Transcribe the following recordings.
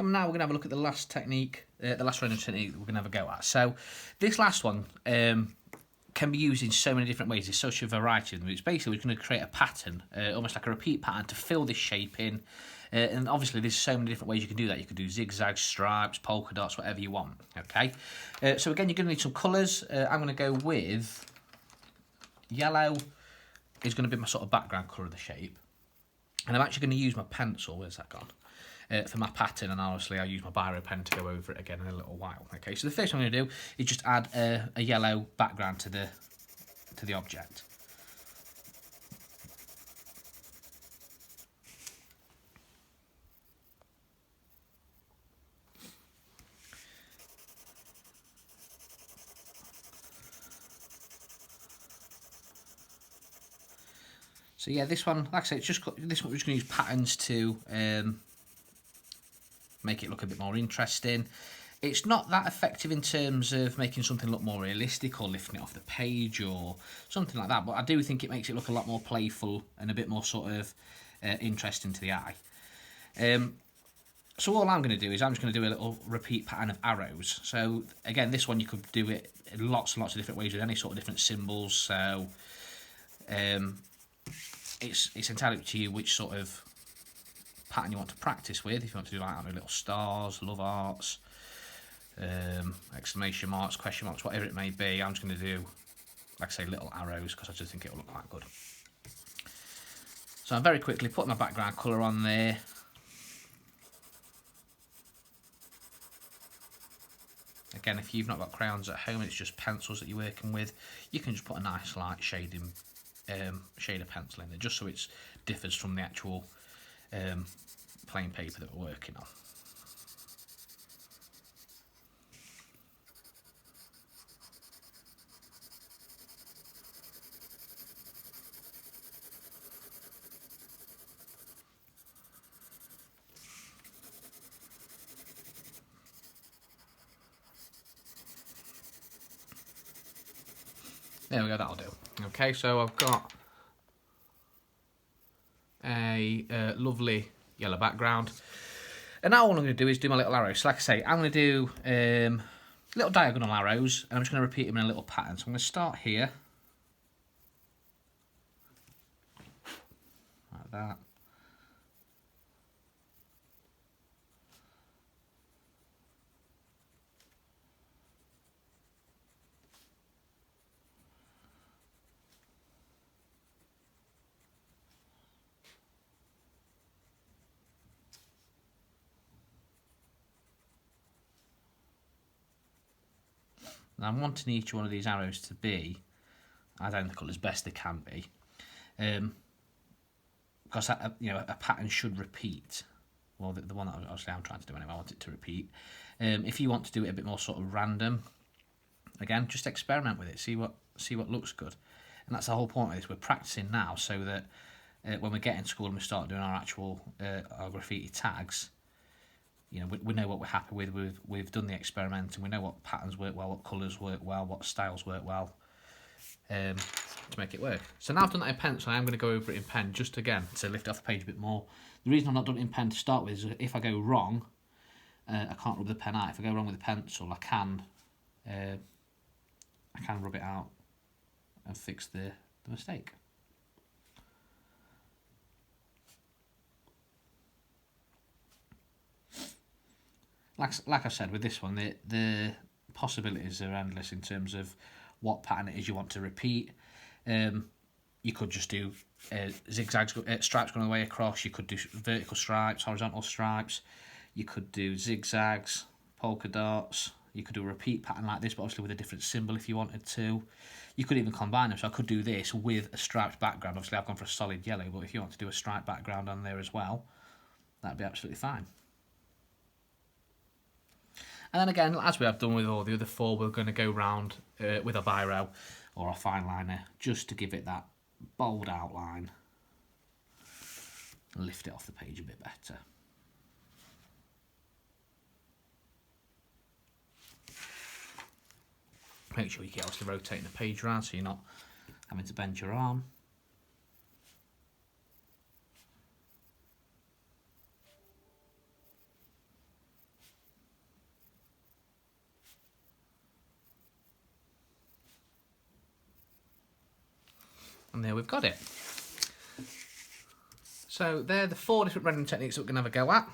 And now we're going to have a look at the last technique, the last rendering technique that we're going to have a go at. So this last one can be used in so many different ways. There's such a variety of them. It's basically we're going to create a pattern, almost like a repeat pattern, to fill this shape in. And obviously there's so many different ways you can do that. You could do zigzags, stripes, polka dots, whatever you want. Okay. So again, you're going to need some colours. I'm going to go with yellow. Is going to be my sort of background colour of the shape. And I'm actually going to use my pencil. Where's that gone? For my pattern, and obviously I'll use my biro pen to go over it again in a little while. Okay, so the first thing I'm going to do is just add a yellow background to the object. So yeah, this one, like I say, it's just this one. We're just going to use patterns to make it look a bit more interesting. It's not that effective in terms of making something look more realistic or lifting it off the page or something like that, but I do think it makes it look a lot more playful and a bit more sort of interesting to the eye. So all I'm going to do is I'm just going to do a little repeat pattern of arrows. So again, this one you could do it in lots and lots of different ways with any sort of different symbols. So it's entirely up to you which sort of pattern you want to practice with. If you want to do like little stars, love hearts, exclamation marks, question marks, whatever it may be, I'm just going to do, like I say, little arrows because I just think it'll look quite good. So I'm very quickly putting my background colour on there. Again, if you've not got crayons at home, it's just pencils that you're working with, you can just put a nice light shade of pencil in there, just so it differs from the actual plain paper that we're working on. There we go, that'll do. Okay, so I've got a lovely yellow background. And now all I'm going to do is do my little arrows. So like I say, I'm going to do little diagonal arrows, and I'm just going to repeat them in a little pattern. So I'm going to start here, like that. Now I'm wanting each one of these arrows to be identical as best they can be, because a pattern should repeat. Well, the one that obviously I'm trying to do anyway, I want it to repeat. If you want to do it a bit more sort of random, again, just experiment with it, see what looks good, and that's the whole point of this. We're practicing now so that when we get in school and we start doing our actual our graffiti tags, we know what we're happy with. We've done the experiment and we know what patterns work well, what colours work well, what styles work well, to make it work. So now I've done that in pencil, I'm going to go over it in pen just again to lift it off the page a bit more. The reason I've not done it in pen to start with is if I go wrong, I can't rub the pen out. If I go wrong with the pencil, I can rub it out and fix the mistake. Like I said, with this one, the possibilities are endless in terms of what pattern it is you want to repeat. You could just do zigzags, stripes going all the way across. You could do vertical stripes, horizontal stripes. You could do zigzags, polka dots. You could do a repeat pattern like this, but obviously with a different symbol if you wanted to. You could even combine them. So I could do this with a striped background. Obviously, I've gone for a solid yellow, but if you want to do a striped background on there as well, that'd be absolutely fine. And then again, as we have done with all the other four, we're going to go round with a biro or a fine liner just to give it that bold outline and lift it off the page a bit better. Make sure you keep obviously rotating the page around so you're not having to bend your arm. And there we've got it. So they're the 4 different rendering techniques that we're going to have a go at.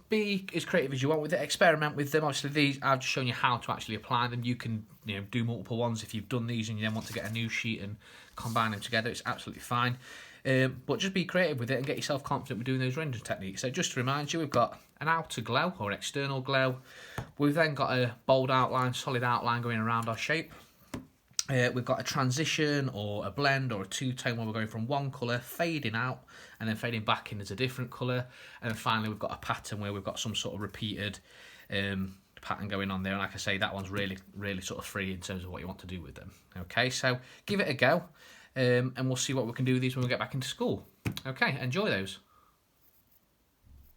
Be as creative as you want with it. Experiment with them. Obviously, these I've just shown you how to actually apply them. You can, do multiple ones if you've done these and you then want to get a new sheet and combine them together. It's absolutely fine. But just be creative with it and get yourself confident with doing those rendering techniques. So just to remind you, we've got an outer glow or an external glow. We've then got a bold outline, solid outline going around our shape. We've got a transition or a blend or a two-tone where we're going from one colour, fading out, and then fading back in as a different colour. And then finally we've got a pattern where we've got some sort of repeated pattern going on there. And like I say, that one's really, really sort of free in terms of what you want to do with them. Okay, so give it a go, and we'll see what we can do with these when we get back into school. Okay, enjoy those.